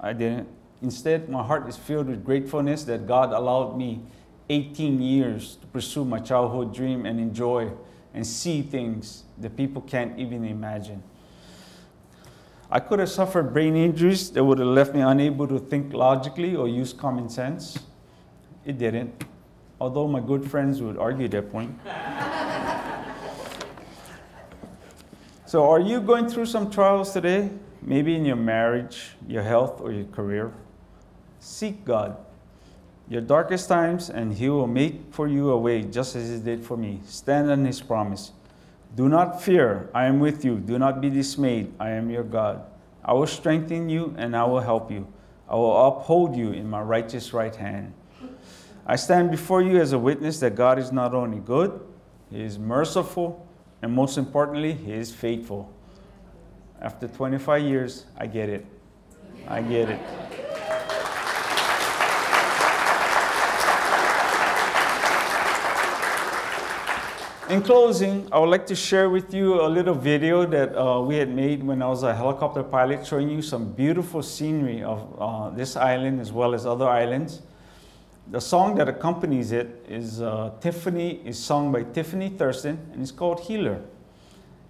I didn't. Instead, my heart is filled with gratefulness that God allowed me 18 years to pursue my childhood dream and enjoy and see things that people can't even imagine. I could have suffered brain injuries that would have left me unable to think logically or use common sense. It didn't, although my good friends would argue that point. So are you going through some trials today? Maybe in your marriage, your health, or your career? Seek God, your darkest times, and He will make for you a way just as He did for me. Stand on His promise. Do not fear, I am with you. Do not be dismayed, I am your God. I will strengthen you and I will help you. I will uphold you in my righteous right hand. I stand before you as a witness that God is not only good, He is merciful, and most importantly, He is faithful. After 25 years, I get it. I get it. In closing, I would like to share with you a little video that we had made when I was a helicopter pilot, showing you some beautiful scenery of this island as well as other islands. The song that accompanies it is sung by Tiffany Thurston, and it's called Healer.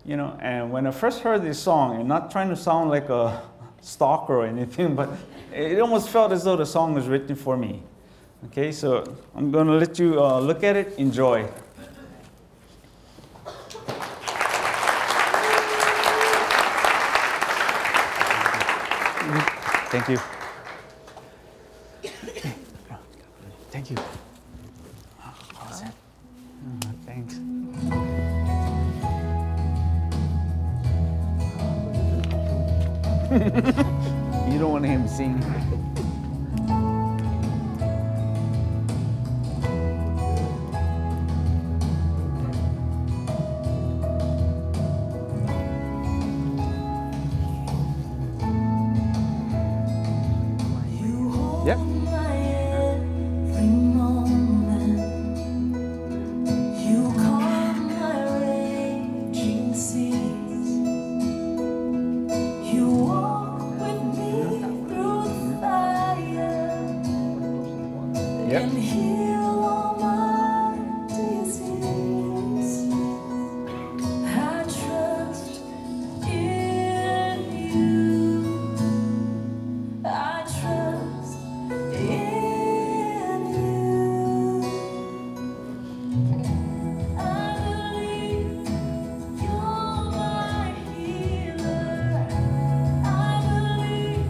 You know, and when I first heard this song, and not trying to sound like a stalker or anything, but it almost felt as though the song was written for me. Okay, so I'm going to let you look at it, enjoy. Thank you. Thank you. How was it? Thanks. You don't want him to sing. Yep. And heal all my disease. I trust in you. I trust in you. I believe you're my healer. I believe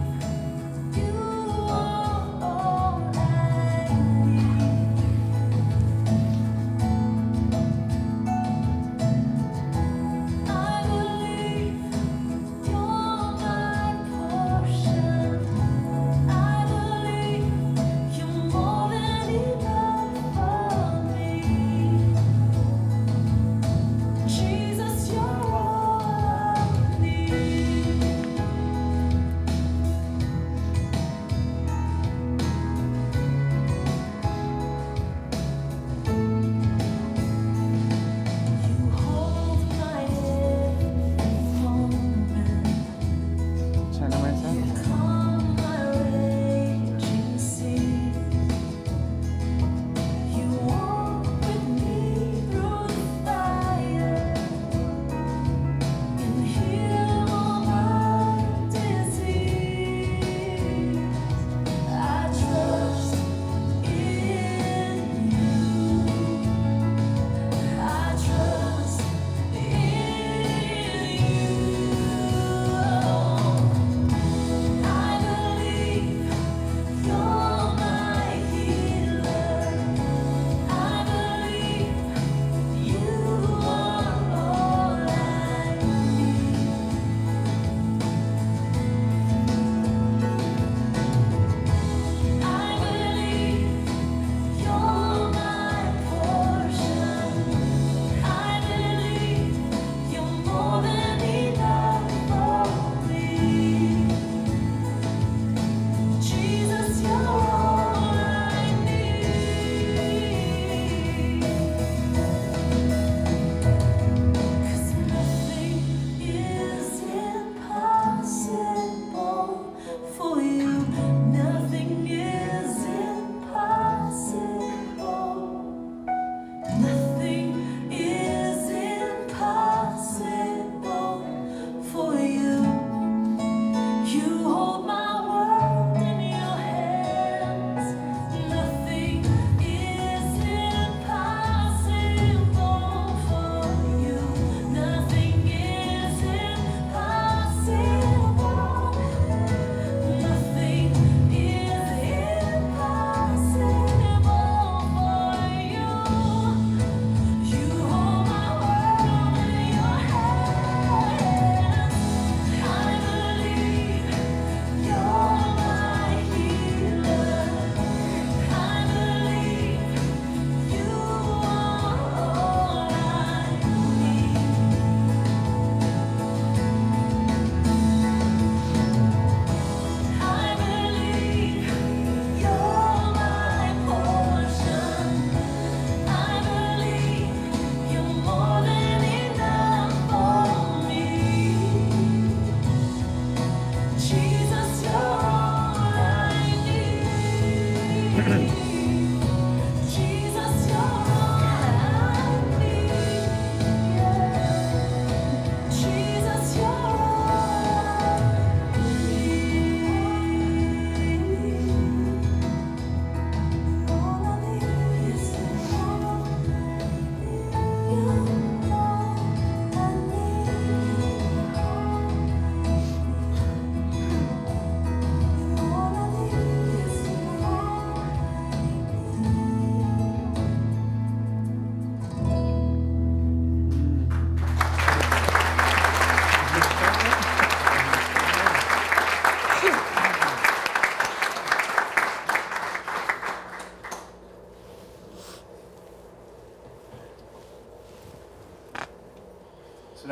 you are all I need.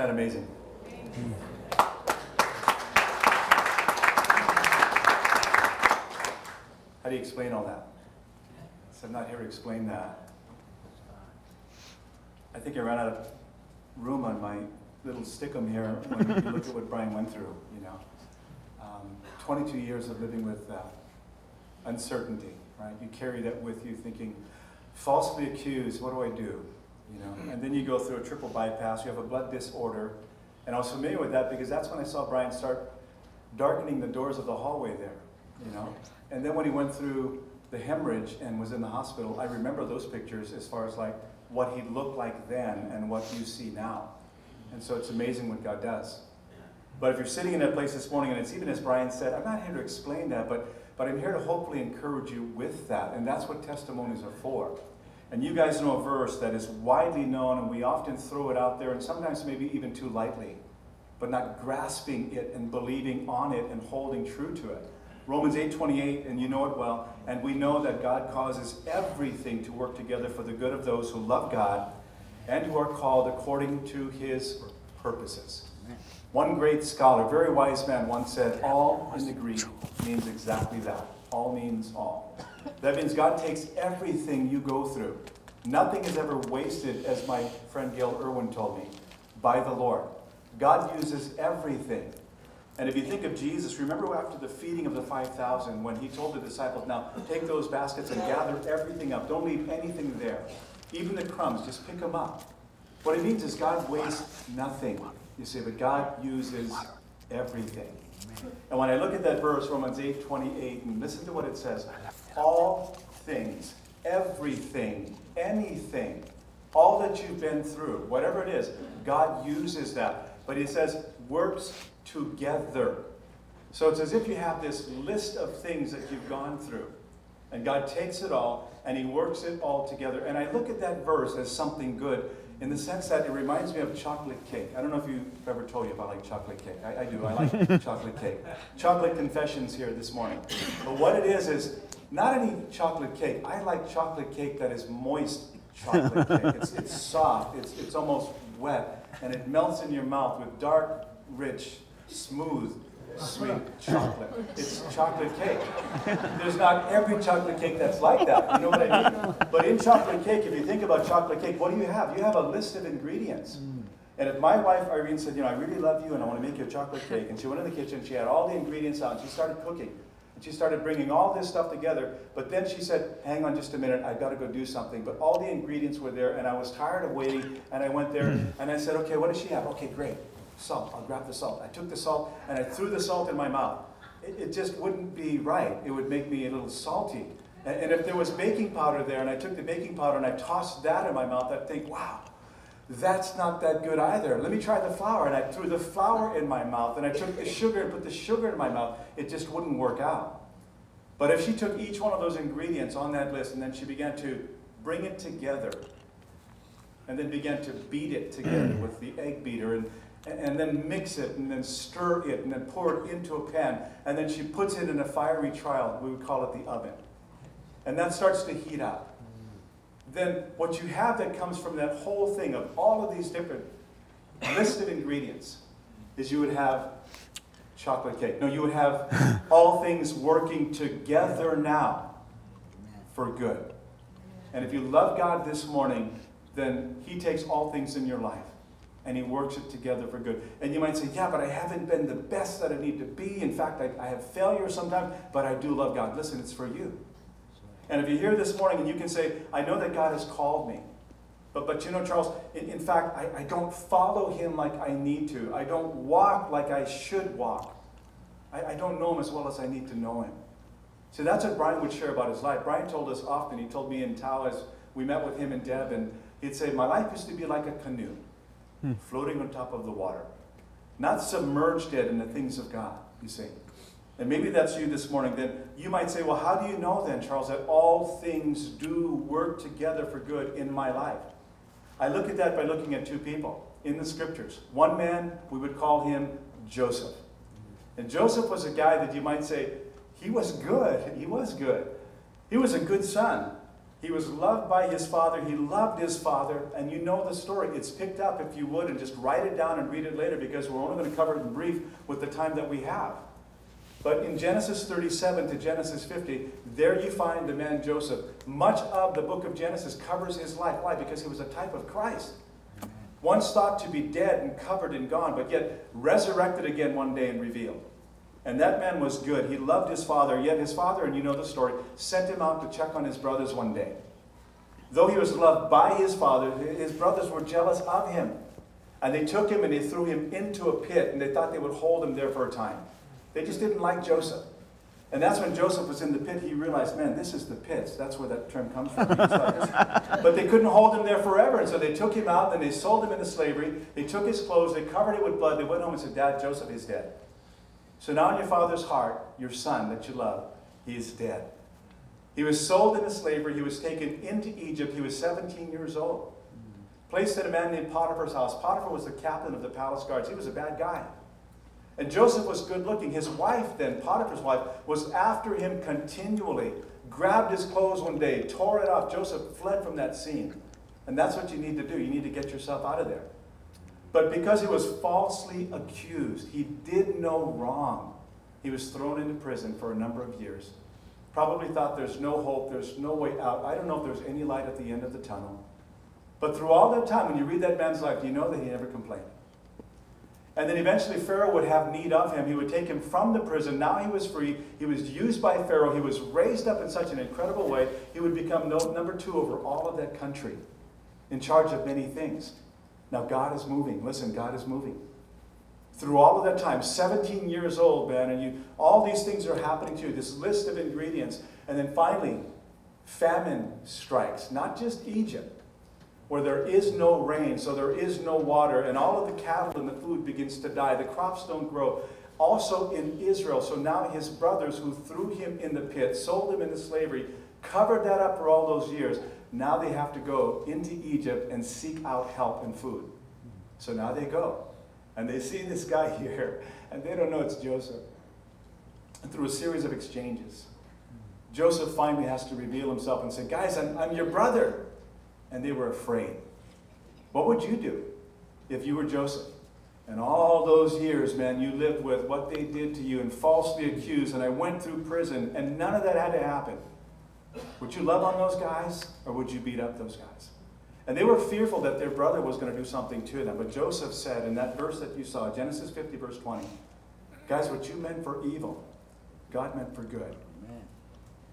that amazing? How do you explain all that? So I'm not here to explain that. I think I ran out of room on my little stickum here when you look at what Brian went through, you know. 22 years of living with uncertainty, right? You carry that with you thinking, falsely accused, what do I do? You know, and then you go through a triple bypass, you have a blood disorder, and I was familiar with that because that's when I saw Brian start darkening the doors of the hallway there, you know. And then when he went through the hemorrhage and was in the hospital, I remember those pictures as far as like what he looked like then and what you see now. And so it's amazing what God does. But if you're sitting in that place this morning, and it's even as Brian said, I'm not here to explain that, but I'm here to hopefully encourage you with that. And that's what testimonies are for. And you guys know a verse that is widely known, and we often throw it out there, and sometimes maybe even too lightly, but not grasping it and believing on it and holding true to it. Romans 8:28, and you know it well, and we know that God causes everything to work together for the good of those who love God and who are called according to his purposes. One great scholar, very wise man, once said, all in the Greek means exactly that. All means all. That means God takes everything you go through. Nothing is ever wasted, as my friend Gail Irwin told me, by the Lord. God uses everything. And if you think of Jesus, remember after the feeding of the 5,000, when he told the disciples, now take those baskets and gather everything up. Don't leave anything there. Even the crumbs, just pick them up. What it means is God wastes nothing. You see, but God uses everything. And when I look at that verse, Romans 8:28, and listen to what it says. All things, everything, anything, all that you've been through, whatever it is, God uses that. But he says, works together. So it's as if you have this list of things that you've gone through. And God takes it all, and he works it all together. And I look at that verse as something good, in the sense that it reminds me of chocolate cake. I don't know if you've ever told you if I like chocolate cake. I do. I like chocolate cake. Chocolate confessions here this morning. But what it is not any chocolate cake. I like chocolate cake that is moist chocolate cake. It's soft. It's almost wet. And it melts in your mouth with dark, rich, smooth, sweet chocolate. It's chocolate cake. There's not every chocolate cake that's like that. You know what I mean? But in chocolate cake, if you think about chocolate cake, what do you have? You have a list of ingredients. And if my wife, Irene, said, you know, I really love you and I want to make you a chocolate cake, and she went in the kitchen, she had all the ingredients out, and she started cooking. And she started bringing all this stuff together, but then she said, hang on just a minute, I've got to go do something. But all the ingredients were there, and I was tired of waiting, and I went there, and I said, okay, what does she have? Okay, great. Salt. I'll grab the salt. I took the salt and I threw the salt in my mouth. It just wouldn't be right. It would make me a little salty. And if there was baking powder there and I took the baking powder and I tossed that in my mouth, I'd think, wow, that's not that good either. Let me try the flour. And I threw the flour in my mouth, and I took the sugar and put the sugar in my mouth. It just wouldn't work out. But if she took each one of those ingredients on that list and then she began to bring it together and then began to beat it together with the egg beater and then mix it, and then stir it, and then pour it into a pan, and then she puts it in a fiery trial, we would call it the oven. And that starts to heat up. Then what you have that comes from that whole thing of all of these different list of ingredients is you would have chocolate cake. No, you would have all things working together now for good. And if you love God this morning, then he takes all things in your life and he works it together for good. And you might say, yeah, but I haven't been the best that I need to be. In fact, I have failures sometimes, but I do love God. Listen, it's for you. And if you're here this morning and you can say, I know that God has called me. But you know, Charles, in fact, I don't follow him like I need to. I don't walk like I should walk. I don't know him as well as I need to know him. So that's what Brian would share about his life. Brian told us often, he told me in Tao as we met with him and Deb, and he'd say, my life used to be like a canoe. Floating on top of the water. Not submerged yet in the things of God, you see. And maybe that's you this morning. Then you might say, well, how do you know then, Charles, that all things do work together for good in my life? I look at that by looking at two people in the scriptures. One man, we would call him Joseph. And Joseph was a guy that you might say, he was good. He was good. He was a good son. He was loved by his father. He loved his father. And you know the story. It's picked up, if you would, and just write it down and read it later, because we're only going to cover it in brief with the time that we have. But in Genesis 37 to Genesis 50, there you find the man Joseph. Much of the book of Genesis covers his life. Why? Because he was a type of Christ. Once thought to be dead and covered and gone, but yet resurrected again one day and revealed. And that man was good. He loved his father, yet his father, and you know the story, sent him out to check on his brothers one day. Though he was loved by his father, his brothers were jealous of him. And they took him and they threw him into a pit, and they thought they would hold him there for a time. They just didn't like Joseph. And that's when Joseph was in the pit, he realized, man, this is the pits. That's where that term comes from. But they couldn't hold him there forever. And so they took him out, and they sold him into slavery. They took his clothes, they covered it with blood. They went home and said, Dad, Joseph is dead. So now in your father's heart, your son that you love, he is dead. He was sold into slavery. He was taken into Egypt. He was 17 years old. Placed in a man named Potiphar's house. Potiphar was the captain of the palace guards. He was a bad guy. And Joseph was good looking. His wife then, Potiphar's wife, was after him continually. Grabbed his clothes one day, tore it off. Joseph fled from that scene. And that's what you need to do. You need to get yourself out of there. But because he was falsely accused, he did no wrong. He was thrown into prison for a number of years. Probably thought there's no hope, there's no way out. I don't know if there's any light at the end of the tunnel. But through all that time, when you read that man's life, you know that he never complained. And then eventually Pharaoh would have need of him. He would take him from the prison. Now he was free. He was used by Pharaoh. He was raised up in such an incredible way. He would become number 2 over all of that country, in charge of many things. Now God is moving. Listen, God is moving. Through all of that time, 17 years old, man, and all these things are happening to you, this list of ingredients. And then finally, famine strikes. Not just Egypt, where there is no rain, so there is no water, and all of the cattle and the food begins to die. The crops don't grow. Also in Israel, so now his brothers who threw him in the pit, sold him into slavery, covered that up for all those years. Now they have to go into Egypt and seek out help and food. So now they go. And they see this guy here, and they don't know it's Joseph. And through a series of exchanges, Joseph finally has to reveal himself and say, guys, I'm your brother. And they were afraid. What would you do if you were Joseph? And all those years, man, you lived with what they did to you and falsely accused, and I went through prison, and none of that had to happen. Would you love on those guys, or would you beat up those guys? And they were fearful that their brother was going to do something to them. But Joseph said in that verse that you saw, Genesis 50, verse 20, guys, what you meant for evil, God meant for good. Amen.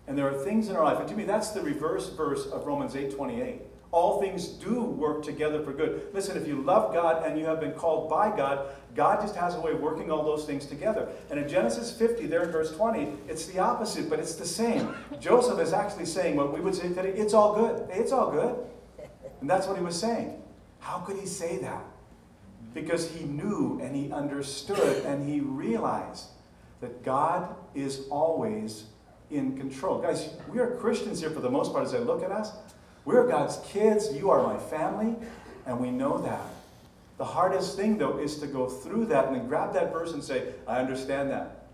And there are things in our life, and to me, that's the reverse verse of Romans 8:28. All things do work together for good. Listen, if you love God and you have been called by God, God just has a way of working all those things together. And in Genesis 50, there in verse 20, it's the opposite, but it's the same. Joseph is actually saying what we would say today, it's all good. Hey, it's all good. And that's what he was saying. How could he say that? Because he knew and he understood and he realized that God is always in control. Guys, we are Christians here for the most part. As I look at us, we're God's kids. You are my family, and we know that. The hardest thing, though, is to go through that and then grab that verse and say, I understand that.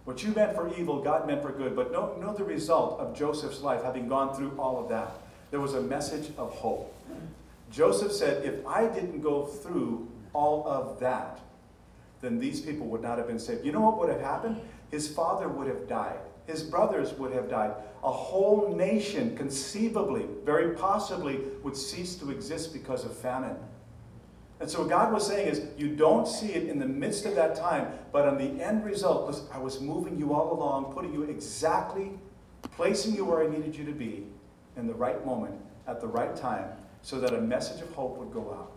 What you meant for evil, God meant for good. But know the result of Joseph's life, having gone through all of that. There was a message of hope. Joseph said, if I didn't go through all of that, then these people would not have been saved. You know what would have happened? His father would have died. His brothers would have died. A whole nation, conceivably, very possibly, would cease to exist because of famine. And so what God was saying is, you don't see it in the midst of that time, but on the end result, listen, I was moving you all along, putting you exactly, placing you where I needed you to be in the right moment, at the right time, so that a message of hope would go out.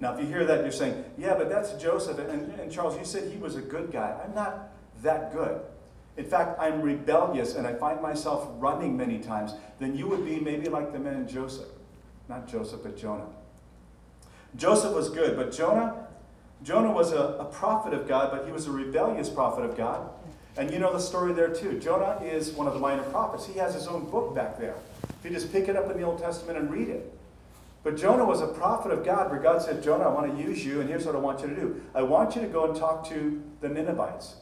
Now, if you hear that, you're saying, yeah, but that's Joseph. And Charles, you said he was a good guy. I'm not that good. In fact, I'm rebellious, and I find myself running many times. Then you would be maybe like the man Joseph. Not Joseph, but Jonah. Joseph was good, but Jonah was a prophet of God, but he was a rebellious prophet of God. And you know the story there too. Jonah is one of the minor prophets. He has his own book back there. If you just pick it up in the Old Testament and read it. But Jonah was a prophet of God, where God said, Jonah, I want to use you, and here's what I want you to do. I want you to go and talk to the Ninevites.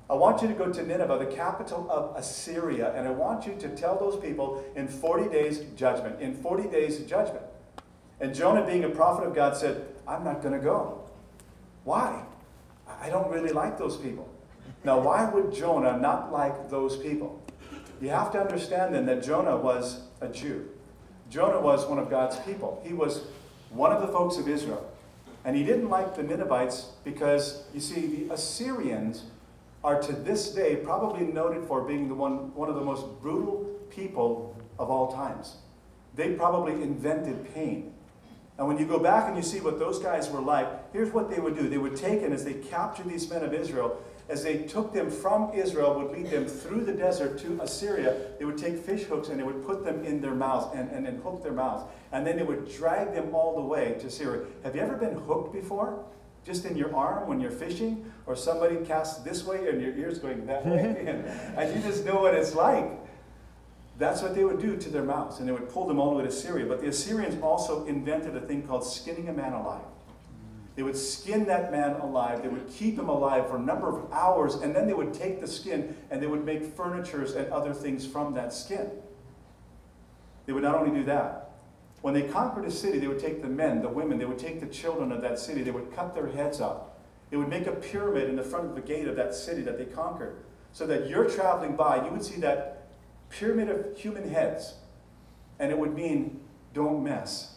I want you to go to Nineveh, the capital of Assyria, and I want you to tell those people in 40 days judgment. In 40 days judgment. And Jonah, being a prophet of God, said, I'm not going to go. Why? I don't really like those people. Now, why would Jonah not like those people? You have to understand then that Jonah was a Jew. Jonah was one of God's people. He was one of the folks of Israel. And he didn't like the Ninevites because, you see, the Assyrians are to this day probably noted for being one of the most brutal people of all times. They probably invented pain. And when you go back and you see what those guys were like, here's what they would do. They would take, and as they captured these men of Israel, as they took them from Israel, would lead them through the desert to Assyria, they would take fish hooks and they would put them in their mouths and then hook their mouths. And then they would drag them all the way to Syria. Have you ever been hooked before? Just in your arm when you're fishing? Or somebody casts this way and your ear's going that way? and you just know what it's like. That's what they would do to their mouths. And they would pull them all the way to Syria. But the Assyrians also invented a thing called skinning a man alive. They would skin that man alive. They would keep him alive for a number of hours. And then they would take the skin and they would make furnitures and other things from that skin. They would not only do that. When they conquered a city, they would take the men, the women, they would take the children of that city. They would cut their heads off. They would make a pyramid in the front of the gate of that city that they conquered. So that you're traveling by, you would see that pyramid of human heads. And it would mean, don't mess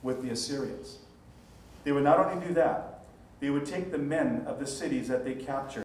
with the Assyrians. They would not only do that, they would take the men of the cities that they captured